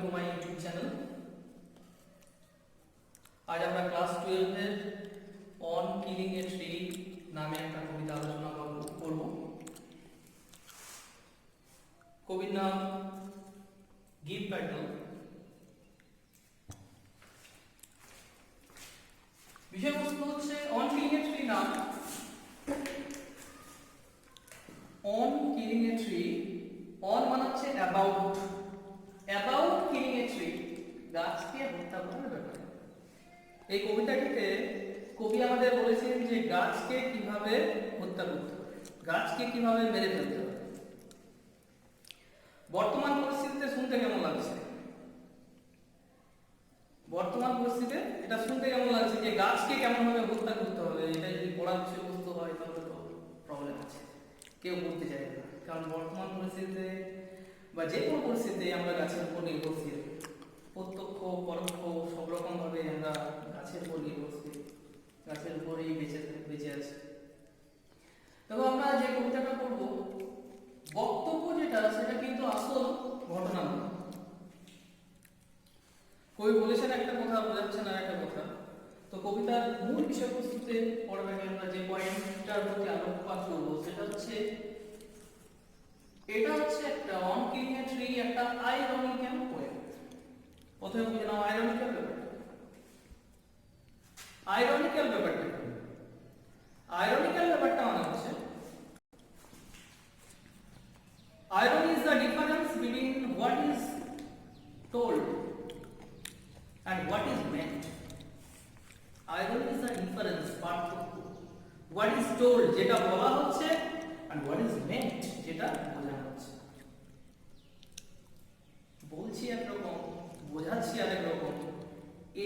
To my YouTube channel. আজ আমরা class 12 এর অন কিলিং এ ট্রি নামে একটা কবিতা আলোচনা করব। কবির নাম গিভ প্যাটেল। বিষয়বস্তু হচ্ছে অন কিলিং এ ট্রি নাম। On killing a tree, on মানে হচ্ছে about, about killing a tree, গাছকে হত্যা করার ব্যাপারে। এই কবিতাটিতে কবি আমাদের বলেছেন যে গাছকে কিভাবে হত্যা করতে হবে, গাছকে কিভাবে মেরে ফেলতে হবে। বর্তমান পরিস্থিতিতে শুনতে কেমন লাগছে? বর্তমান পরিস্থিতিতে এটা শুনতে কেমন লাগছে যে গাছকে কেমন ভাবে হত্যা করতে হবে? এটা যদি পড়ার বিষয়বস্তু হয় তাহলে তো প্রবলেম আছে, কেউ পড়তে চাইবে না। কারণ বর্তমান পরিস্থিতিতে বা যে কোনো পরিস্থিতিতে আমরা গাছের উপর নির্ভরশীল, প্রত্যক্ষ পরোক্ষ সব রকম ভাবে আমরা গাছের উপর নির্ভরশীল, গাছের উপরেই বেঁচে আছি। তবে আমরা যে কবিতাটা পড়ব, বক্তব্য যেটা সেটা কিন্তু আসল ঘটনা নয়। কবি বলেছেন একটা কথা, বোঝাচ্ছেন আর একটা কথা। তো কবিতার মূল বিষয়বস্তুতে পড়বে আমরা যে পয়েন্টটার প্রতি আলোকপাত করবো সেটা হচ্ছে, এটা হচ্ছে একটা অন কিলিং এ ট্রি একটা আইরনিক্যাল পোয়েম। প্রথমে বুঝে নাও আইরনিক্যাল ব্যাপারটা। আইরনিক্যাল ব্যাপারটা কি? আইরনিক্যাল ব্যাপারটা মানে হচ্ছে, irony is the difference between what is told and what is meant. Irony is the difference, পার্থক্য, what is told যেটা বলা হচ্ছে and what is meant যেটা বোঝানো হচ্ছে। বলছি একরকম, বোঝাচ্ছি আরেক রকম।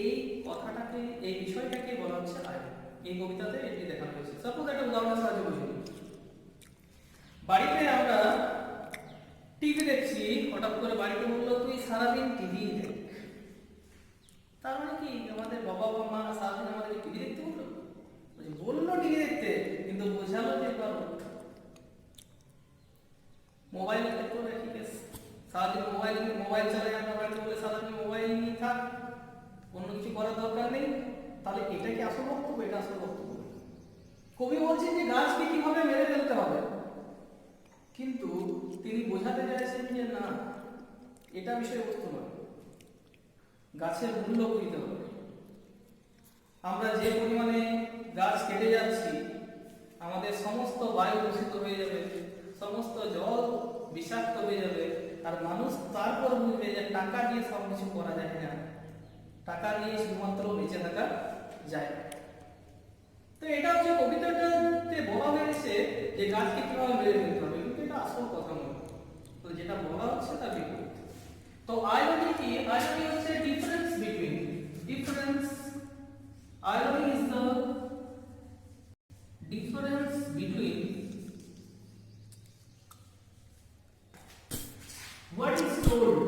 এই কথাটাকে, এই বিষয়টাকে বলা হচ্ছে আইরনি। এই কবিতাতে এটি দেখানো হয়েছে। সাপোজ একটা উদাহরণের সাহায্যে বুঝুন। বাড়িতে আমরা টিভি দেখছি, হঠাৎ করে বাড়িতে বললো তুই সারাদিন টিভি দেখ। তার মানে কি আমাদের বাবা বা মা সারাদিন আমাদের টিভি দেখতে বললো? বললো টিভি দেখতে, কিন্তু বোঝালো যে মোবাইলের ক্ষেত্রেও একই কেস। সারাদিন মোবাইল চালাই আমরা, বাড়িতে বলে সারাদিন মোবাইল নিয়ে থাক, অন্য কিছু করার দরকার নেই। তাহলে এটা কি আসল বক্তব্য? এটা আসল বক্তব্য। কবি বলছেন যে গাছকে কিভাবে মেরে ফেলতে হবে, কিন্তু তিনি বোঝাতে চাইছেন যে না, এটা বিষয়বস্তু নয়, গাছের মূল্য বুঝতে হবে। আমরা যে পরিমাণে গাছ কেটে যাচ্ছি, আমাদের সমস্ত বায়ু দূষিত হয়ে যাবে, সমস্ত জল বিষাক্ত হয়ে যাবে, আর মানুষ তারপর বুঝবে যে টাকা দিয়ে সব কিছু করা যায় না, টাকা নিয়ে শুধুমাত্র বেঁচে থাকা যায়। তো এটা হচ্ছে কবিতাটাতে বলা হয়েছে যে গাছকে কিভাবে মেরে ফেলতে হবে, কিন্তু এটা আসল কথা নয়। তো যেটা বলা হচ্ছে তার বিপরীত। তো আইরনি কি? আইরনি হচ্ছে difference between, irony is the difference between what is told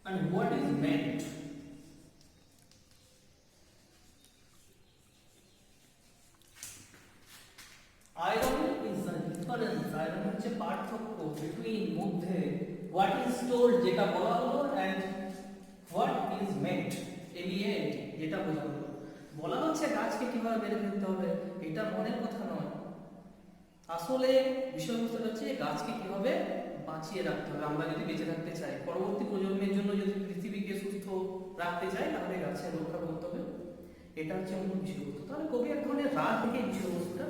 and what is meant. Irony is the difference, irony হচ্ছে পার্থক্য, between মধ্যে, what is told যেটা বলা হলো and what is meant যেটা বোঝা হলো। বলা হচ্ছে গাছকে কিভাবে মেরে ফেলতে হবে, এটা মনের কথা নয়। আসলে বিষয়বস্তুটা হচ্ছে গাছকে কিভাবে বাঁচিয়ে রাখতে হবে। আমরা যদি বেঁচে থাকতে চাই, পরবর্তী প্রজন্মের জন্য যদি পৃথিবীকে সুস্থ রাখতে চাই, তাহলে গাছের রক্ষা করতে হবে। এটা হচ্ছে মূল বিষয়বস্তু। তাহলে কবি এক ধরনের রাগ থেকে বিষয়বস্তুটা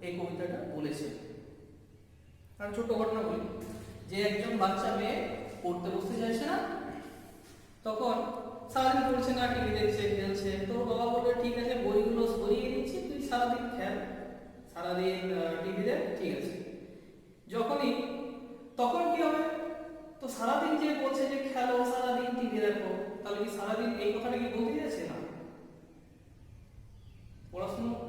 এই কবিতাটা বলেছে। আর ছোট ঘটনা বলি, যে একজন বাচ্চা মেয়ে পড়তে বসতে চাইছে না, তখন সারাদিন পড়ছে না, টিভি দেখছে, খেলছে। তো বাবা বলবে ঠিক আছে, বইগুলো সরিয়ে দিচ্ছি, তুই সারাদিন খেল, সারাদিন টিভি দেখ, ঠিক আছে। তখন কি হবে? তো সারাদিন যে বলছে যে খেলো, সারাদিন টিভি দেখো, তাহলে কি সারাদিন এই কথাটা কি বলতে যাচ্ছে না?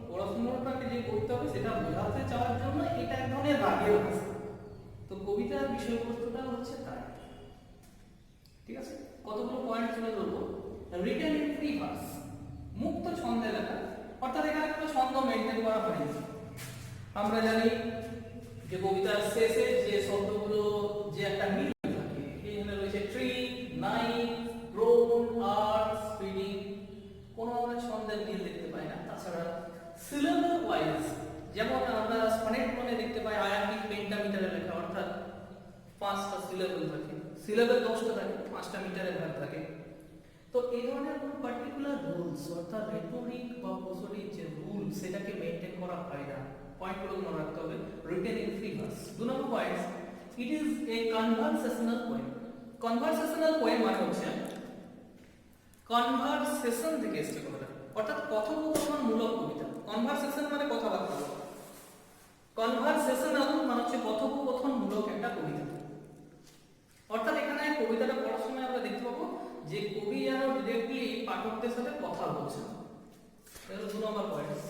পড়াশোনাটাকে যে করতে হবে সেটা বোঝাতে চাওয়ার জন্য এটা এক ধরনের রাগের অবস্থা। তো কবিতার বিষয়বস্তুটা হচ্ছে তাই। ঠিক আছে, কতগুলো পয়েন্ট তুলে ধরবো। রিটেন ইন ফ্রি ভার্স, মুক্ত ছন্দে লেখা, অর্থাৎ এখানে কোনো ছন্দ মেনটেন করা হয়নি। আমরা জানি যে কবিতার শেষে যে শব্দগুলো যে একটা মিল থাকে, এখানে রয়েছে ট্রি, নাইফ, ব্রোন, আর্ট, স্পিডিং, কোনো আমরা ছন্দের মিল দেখতে পাই না। তাছাড়া সিলেবল ওয়াইজ যেমন আমরা সনেট মানে দেখতে পাই আয়ান্তিক পেন্টামিটারে লেখা, অর্থাৎ 5টা সিলেবল থাকে, সিলেবল 10টা থাকে, 5টা মিটারে ভাগ থাকে। তো এই ধরনের কোনো পার্টিকুলার রুলস অর্থাৎ রেটরিক বা প্রসোডিক যে রুল সেটাকে মেইনটেইন করা হয় না। পয়েন্টগুলো মনে রাখতে হবে। Written in free verse. 2 number point, it is a conversational poem. Conversational poem মানে হচ্ছে কনভারসেশন থেকে এসেছে কথাটা, অর্থাৎ কথোপকথনমূলক কবিতা। কনভারসেশন মানে কথাবার্তা, কনভারসেশনাল মানে হচ্ছে কথোপকথনমূলক একটা কবিতা। অর্থাৎ এখানে কবিতাটা পড়ার সময় আমরা দেখতে পাবো যে কবি যেন ডিরেক্টলি পাঠকদের সাথে কথা বলছেন। এটা 2 নম্বর পয়েন্ট।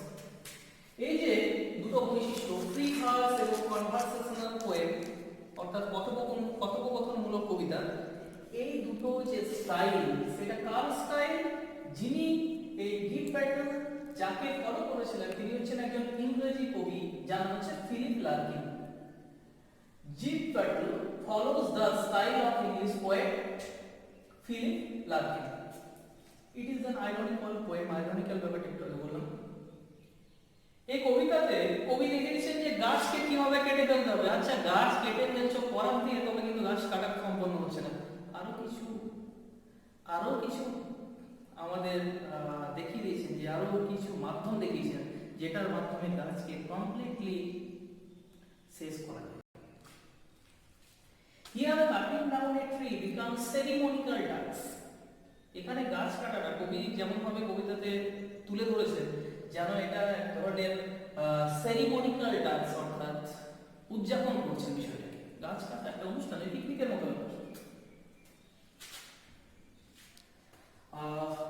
এই যে দুটো বৈশিষ্ট্য ফ্রি ভার্স এবং কনভারসেশনাল পোয়েম অর্থাৎ কথোপকথনমূলক কবিতা, এই দুটো যে স্টাইল সেটা কার স্টাইল? যিনি এই গিভ ব্যাটল যাকে ফলো করেছিলেন তিনি হচ্ছেন একজন ইংরেজি কবি যার নাম হচ্ছে Philip Larkin. Give battle follows the style of English poet Philip Larkin. It is an ironical poem. Ironical ব্যাপারটা একটু আগে বললাম। এই কবিতাতে কবি লিখেছেন যে গাছকে কিভাবে কেটে ফেলতে হবে। আচ্ছা, গাছ কেটে ফেলছো পরাগ দিয়ে, তবে কিন্তু গাছ কাটা সম্পন্ন হচ্ছে না। আরো কিছু আমাদের দেখিয়ে দিয়েছেন, যে আরো কিছু মাধ্যম দেখিয়েছেন যেটার মাধ্যমে গাছকে কমপ্লিটলি শেষ করা যায়। Here cutting down a tree becomes ceremonial task. এখানে গাছ কাটাটা কবি যেমন ভাবে কবিতাতে তুলে ধরেছেন যেন এটা এক ধরনের সেরিমনিক্যাল ডান্স, অর্থাৎ উদযাপন করছেন বিষয়টাকে। গাছ কাটা একটা অনুষ্ঠান, পিকনিকের মতো ব্যাপার।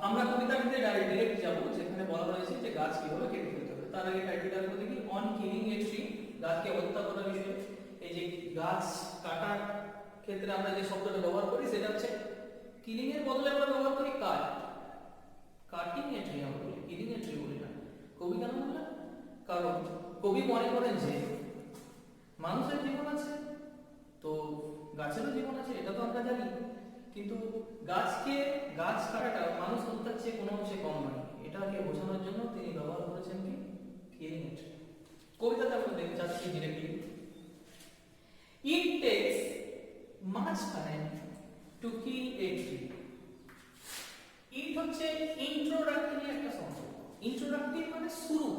আমরা কবিতাটিতে ডাইরেক্ট যাব, যেখানে বলা হয়েছে যে গাছ কিভাবে কেটে ফেলতে হবে। তার আগে টাইটেলটা দেখো দেখি, অন কিলিং এ ট্রি, গাছকে হত্যা করার বিষয়ে। এই যে গাছ কাটার ক্ষেত্রে আমরা যে শব্দটা ব্যবহার করি সেটা হচ্ছে কিলিং এর বদলে আমরা ব্যবহার করি কাট। কাটিং এ ট্রি আমরা বলি, কিলিং এ ট্রি বলি না। কবি কেন বললেন? কারণ কবি মনে করেন যে মানুষের জীবন আছে, তো গাছেরও জীবন আছে, এটা তো আমরা জানি, কিন্তু গাছ কাটাটা মানুষ হত্যার চেয়ে কোনো অংশে কম নয়। এটাকে বোঝানোর জন্য তিনি ব্যবহার করেছেন কি কিলিং এ ট্রি। কবিতাতে আমরা দেখতে যাচ্ছি directly, it tax much time to kill a tree. ইট হচ্ছে ইন্ট্রোডাক্টরি একটা শব্দ। ইন্ট্রোডাক্টরি মানে শুরু,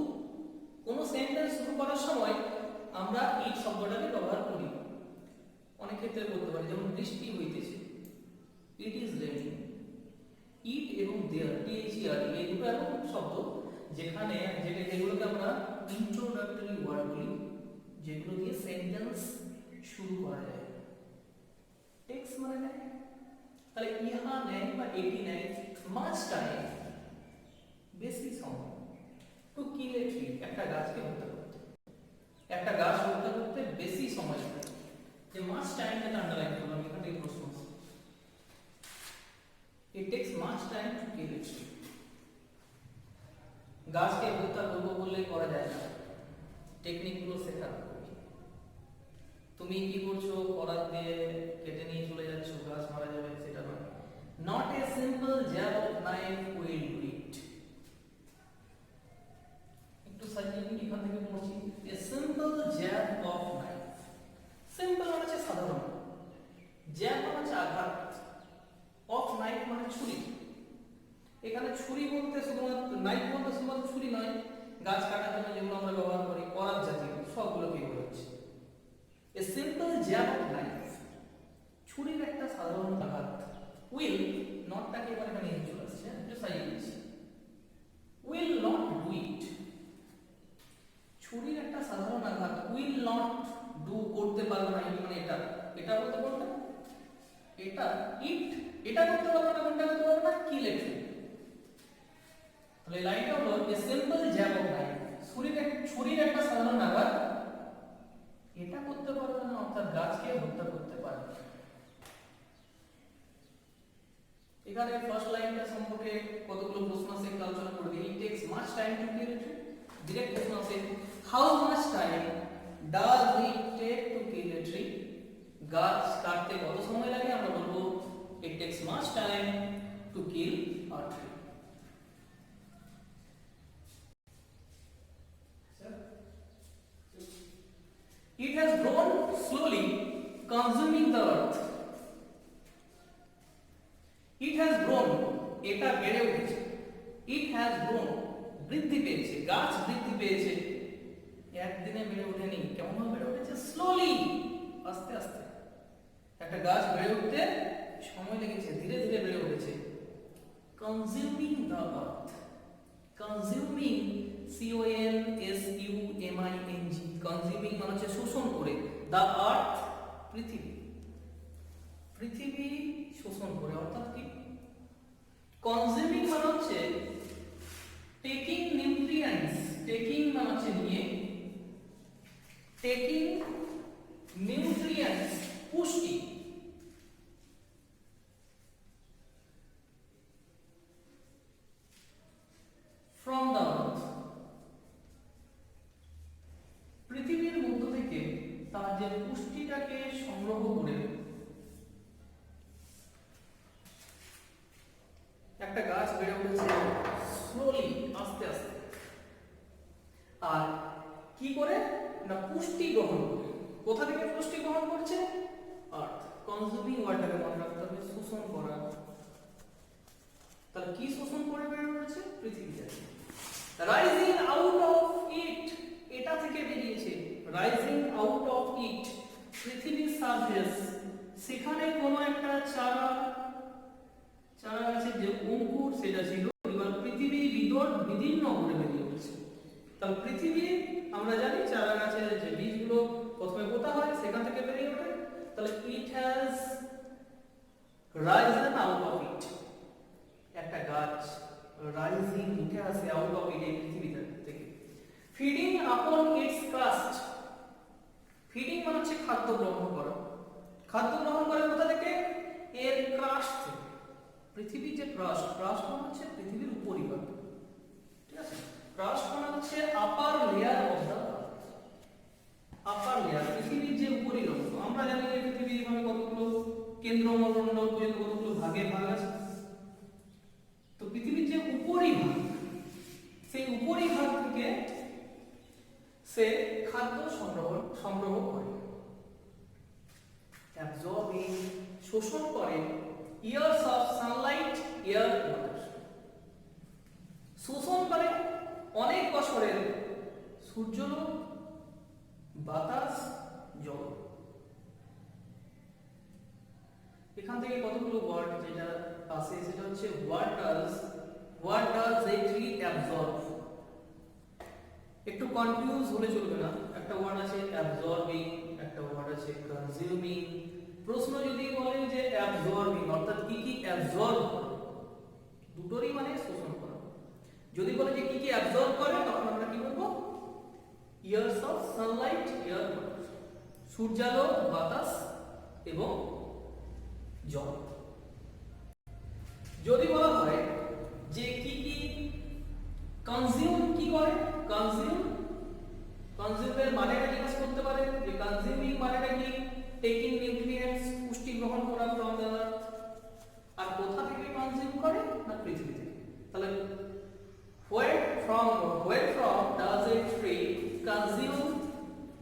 কোনো সেন্টেন্স শুরু করার সময় আমরা ইট শব্দটাকে ব্যবহার করি। অনেক ক্ষেত্রে বলতে পারি, যেমন বৃষ্টি হইতেছে, ইট ইজ রেইনিং। ইট এবং দেয়ার, THER, এই দুটো এমন শব্দ যেগুলোকে আমরা ইন্ট্রোডাক্টরি ওয়ার্ড বলি, যেগুলো দিয়ে সেন্টেন্স শুরু করা যায়। টেক্স মানে নেয়, তাহলে ইহা নেয় বা এটি নেয় মাছ টাইম, বেশি সময়, টু কিল এ ট্রি, একটা গাছকে হত্যা করতে। একটা গাছ হত্যা করতে বেশি সময় লাগে। যে মাছ টাইমটা আন্ডারলাইন করলাম, এখান থেকে প্রশ্ন আছে। It takes much time to kill a tree. গাছকে হত্যা করবো বললে করা যায় না, টেকনিকগুলো শেখাতে হবে। তুমি কি করছো, করাত দিয়ে কেটে নিয়ে চলে যাচ্ছ, গাছ মারা যাবে, সেটা নয়। Not a simple jab of knife will do it. একটু সাজিয়ে এখান থেকে পড়ছি, a simple jab of knife. Simple মানে হচ্ছে সাধারণ, জ্যাব মানে হচ্ছে আঘাত, অফ নাইফ মানে ছুরি। এখানে ছুরি বলতে শুধুমাত্র, নাইফ বলতে শুধুমাত্র ছুরি নয়, গাছ কাটার জন্য যেগুলো আমরা ব্যবহার করি, করাত জাতীয় সবগুলোকে বলছি। A simple jab of knife, ছুরির একটা সাধারণ আঘাত। উইল নটটাকে এবার এখানে নিয়ে চলে আসছে, একটু সাইড দিচ্ছি। উইল নট ডু ইট, ছুরির একটা সাধারণ আঘাত। উইল নট ডু, করতে পারবে না, মানে এটা বলতে পারবে না, এটা করতে পারবে না, কোনটা করতে পারবে না, কিল এ ট্রি। তাহলে লাইনটা হলো a simple jab of knife, ছুরির একটা সাধারণ আঘাত, এটা করতে পারবে না, অর্থাৎ গাছকে হত্যা করতে পারবে। এখানে ফার্স্ট লাইনটা সম্পর্কে কতগুলো প্রশ্ন আছে একটু আলোচনা করে দিই। It takes much time to kill a tree. Direct প্রশ্ন আছে, how much time does it take to kill a tree? গাছ কাটতে কত সময় লাগে? আমরা বলবো it takes much time to kill a tree. It has grown slowly, consuming the earth. It has grown, এটা বেড়ে উঠেছে। It has grown, বৃদ্ধি পেয়েছে, গাছ বৃদ্ধি পেয়েছে। একদিনে বেড়ে ওঠেনি, কেমন বেড়ে উঠেছে? স্লোলি, আস্তে আস্তে। একটা গাছ বেড়ে উঠতে সময় লেগেছে, ধীরে ধীরে বেড়ে উঠেছে। Consuming the earth, consuming, CONSUMING, consuming মানে হচ্ছে শোষণ করে, the earth, পৃথিবী, পৃথিবী শোষণ করে, অর্থাৎ কি? consuming মানে হচ্ছে taking nutrients, taking মানে হচ্ছে নিয়ে, taking nutrients, পুষ্টি, from the earth, পৃথিবীর মধ্য থেকে তার যে পুষ্টিটাকে সংগ্রহ করে একটা গাছ বেড়ে উঠেছে স্লোলি, আস্তে আস্তে। আর কি করে? না পুষ্টি গ্রহণ করে। কোথা থেকে পুষ্টি গ্রহণ করছে? আর্থ। কনজিউমিং ওয়ার্ডটাকে মনে রাখতে হবে, শোষণ করা। তাহলে কি শোষণ করে বেড়ে উঠেছে? পৃথিবী থেকে। রাইজিং আউট অফ ইট, এটা থেকে বেরিয়েছে। রাইজিং আউট অফ ইট, পৃথিবীর সারফেস, সেখানে কোনো একটা চারা গাছের যে অঙ্কুর সেটা ছিল, এবার পৃথিবী বিদীর্ণ করে বেরিয়ে উঠেছে। তাহলে পৃথিবী, আমরা জানি চারা গাছের যে বীজগুলো প্রথমে পোতা হয়, সেখান থেকে বেরিয়ে ওঠে। তাহলে it has Ryzen out of it, একটা গাছ রাইজিং উঠে আসে আউট অফ ইট, এই পৃথিবী থেকে। ফিডিং আপন ইটস ক্রাস্ট, ফিডিং মানে হচ্ছে খাদ্য গ্রহণ করা। খাদ্য গ্রহণ করে কোথা থেকে? এর ক্রাস্ট থেকে। পৃথিবীর যে ক্রাস্ট, ক্রাস্ট মানে হচ্ছে পৃথিবীর উপরিভাগ, ঠিক আছে? ক্রাস্ট মানে হচ্ছে upper layer of the earth, upper layer, পৃথিবীর যে উপরির অংশ। আমরা জানি যে পৃথিবীর মানে কতগুলো কেন্দ্রমণ্ডল পর্যন্ত কতগুলো ভাগে ভাগ আছে। তো পৃথিবীর যে উপরিভাগ, সেই উপরিভাগ থেকে সে খাদ্য সংগ্রহ করে, অ্যাবজর্বিং, শোষণ করে, years of sunlight, air, water, শোষণ করে অনেক বছরের সূর্যালোক, বাতাস, জল। এখান থেকে কতগুলো ওয়ার্ড যেটা আসে সেটা হচ্ছে what does a tree absorb. একটু কনফিউজ হলে চলবে না, একটা ওয়ার্ড আছে অ্যাবজর্বিং, একটা ওয়ার্ড আছে কনজিউমিং। প্রশ্ন যদি বলে যে অ্যাবজর্বিং অর্থাৎ কি কি অ্যাবজর্ব করে, দুটোরই মানে শোষণ করা। যদি বলে যে কি কি অ্যাবজর্ব করে, তখন আমরা কি বলবো? Years of sunlight, air, water, সূর্যালোক, বাতাস এবং জল। যদি বলা হয় যে কি কি কনজিউম কি করে, কনজিউমের মানেটা জিজ্ঞাসা করতে পারে যে কনজিউমিং মানেটা কি? টেকিং নিউট্রিয়েন্টস, পুষ্টি গ্রহণ করা ফ্রম দ্য আর্থ। আর কোথা থেকে কনজিউম করে? না পৃথিবী থেকে। তাহলে where from does a tree consume?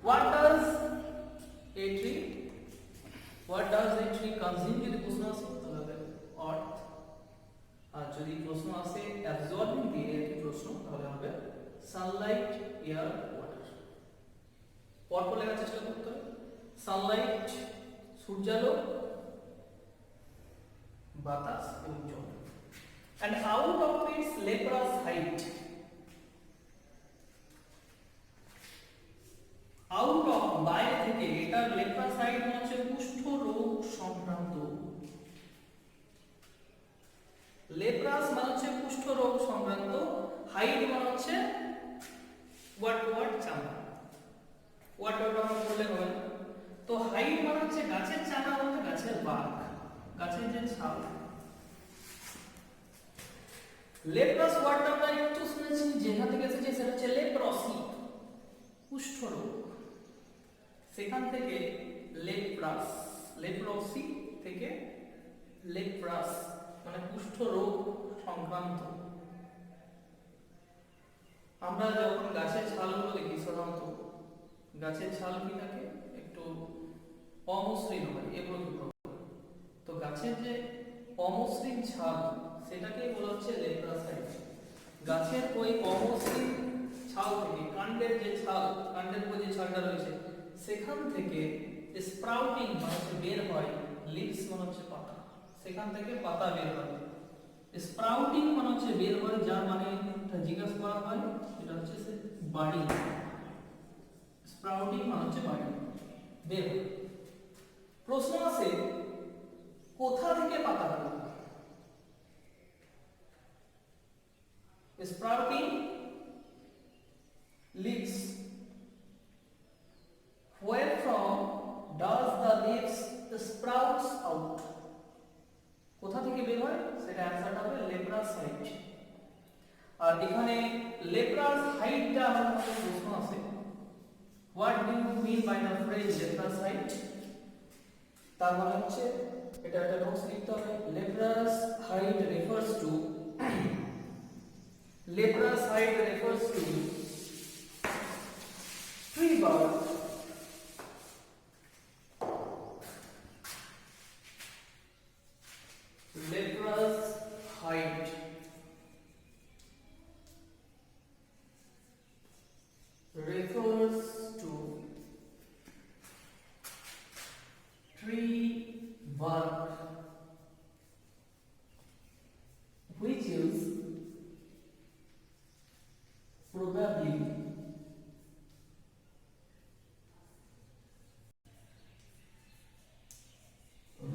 What does a tree consume? যদি প্রশ্ন আসে তাহলে অর্থ, আর যদি প্রশ্ন আসে অ্যাবজর্বিং দিয়ে একটি প্রশ্ন, তাহলে হবে সানলাইট, এয়ার, ওয়াটার। পরপর লেখার চেষ্টা করতে হবে। সানলাইট, সূর্যালোক, বাতাস এবং জল। And out of its leprous height, out of, বাইরে থেকে, এটা leprous height মানে হচ্ছে কুষ্ঠ রোগ সংক্রান্ত। leprous মানে হচ্ছে কুষ্ঠ রোগ সংক্রান্ত, height মানে হচ্ছে what চামড়া। what আমরা বললে হবে না। তো height মানে হচ্ছে গাছের চামড়া বলতে গাছের বাক, গাছের যে ছাল। লেপ্রাস ওয়ার্ডটা আমরা একটু শুনেছি, যেখান থেকে এসেছে সেটা হচ্ছে লেপ্রসি, কুষ্ঠ রোগ। সেখান থেকে লেপ্রসি থেকে লেপ্রাস মানে কুষ্ঠ রোগ সংক্রান্ত। আমরা যখন গাছের ছালগুলো দেখি সাধারণত গাছের ছাল কি থাকে একটু অমসৃণ হয়, এগুলো কি প্রবলেম। তো গাছের যে অমসৃণ ছাল সেটাকে বলা হচ্ছে লেপ্রাসাইট। গাছের ওই অমসৃণ ছাল থেকে কাণ্ডের যে ছাল, কাণ্ডের উপর যে ছালটা রয়েছে সেখান থেকে স্প্রাউটিং মানে বের হয়, লিভস মানে হচ্ছে পাতা, সেখান থেকে পাতা বের হয়। স্প্রাউটিং মানে হচ্ছে বের হয়, যার মানে জিজ্ঞাসা করা হয় এটা হচ্ছে বাড়ি। স্প্রাউটিং মানে হচ্ছে বাড়ি বের হয়। প্রশ্ন আছে কোথা থেকে পাতা বের হয়? Sprouting leaves. Where from does the leaves sprouts out? কোথা থেকে বের হয় সেটা অ্যানসারটা হবে লেপ্রাস হাইট। আর এখানে লেপ্রাস হাইটটা আমাদের প্রশ্ন আছে, what do you mean by the phrase leprous height? তার মানে হচ্ছে এটা একটা নোটস লিখতে হবে। Leprous height refers to Leprous height refers to tree bark leprous height refers to tree bark which is probably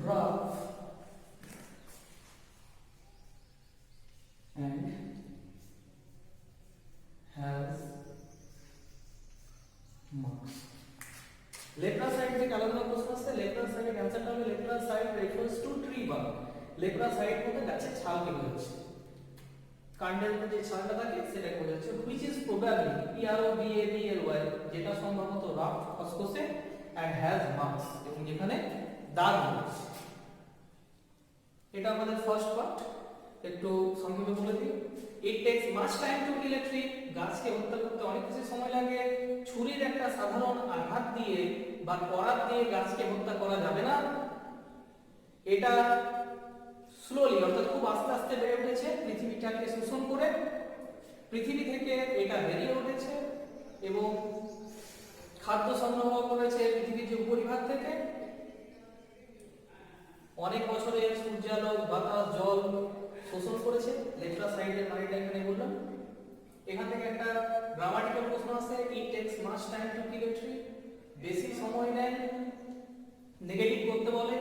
rough and has marks. লেপ্রাসাইট থেকে আলাদা প্রশ্ন আসছে। লেপ্রাসাইটের অ্যানসারটা হবে লেপ্রাসাইট রেফার্স টু ট্রি বার্ক। লেপ্রাসাইট বলতে গাছের ছালকে বোঝাচ্ছে, কাণ্ডের উপর যে ছালটা থাকে সেটাকে বোঝাচ্ছে। which is probably probably যেটা সম্ভবত রাফ খসখসে and has marks এবং যেখানে দাগ রয়েছে। এটা আমাদের ফার্স্ট পার্ট, একটু সংক্ষেপে বলে দিই। it takes much time to kill a tree, গাছকে হত্যা করতে অনেক বেশি সময় লাগে। ছুরির একটা সাধারণ আঘাত দিয়ে বা করাত দিয়ে গাছকে হত্যা করা যাবে না। এটা স্লোলি অর্থাৎ খুব আস্তে আস্তে বেড়ে উঠেছে, পৃথিবীটাকে শোষণ করে পৃথিবী থেকে এটা বেরিয়ে উঠেছে এবং খাদ্য সংগ্রহ করেছে পৃথিবীর যে উপরিভাগ থেকে। অনেক বছরে সূর্যালোক, বাতাস, জল শোষণ করেছে। লেপ্রাসাইটের মানেটা এখানে বললাম। এখান থেকে একটা গ্রামাটিক্যাল প্রশ্ন আছে, ইট takes much time to kill a tree, বেশি সময় নেয়, নেগেটিভ করতে বলে।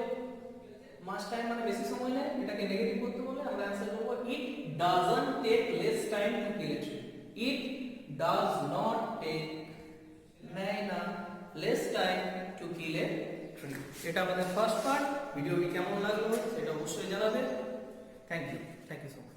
মাচ টাইম মানে বেশি সময় নেয়, এটাকে নেগেটিভ করতে বলে। আমরা অ্যানসার করব it doesn't take less time to kill a tree. It does not take, নেয় না, less time to kill a tree. এটা আমাদের ফার্স্ট পার্ট। ভিডিওটি কেমন লাগলো সেটা অবশ্যই জানাবেন। Thank you so much.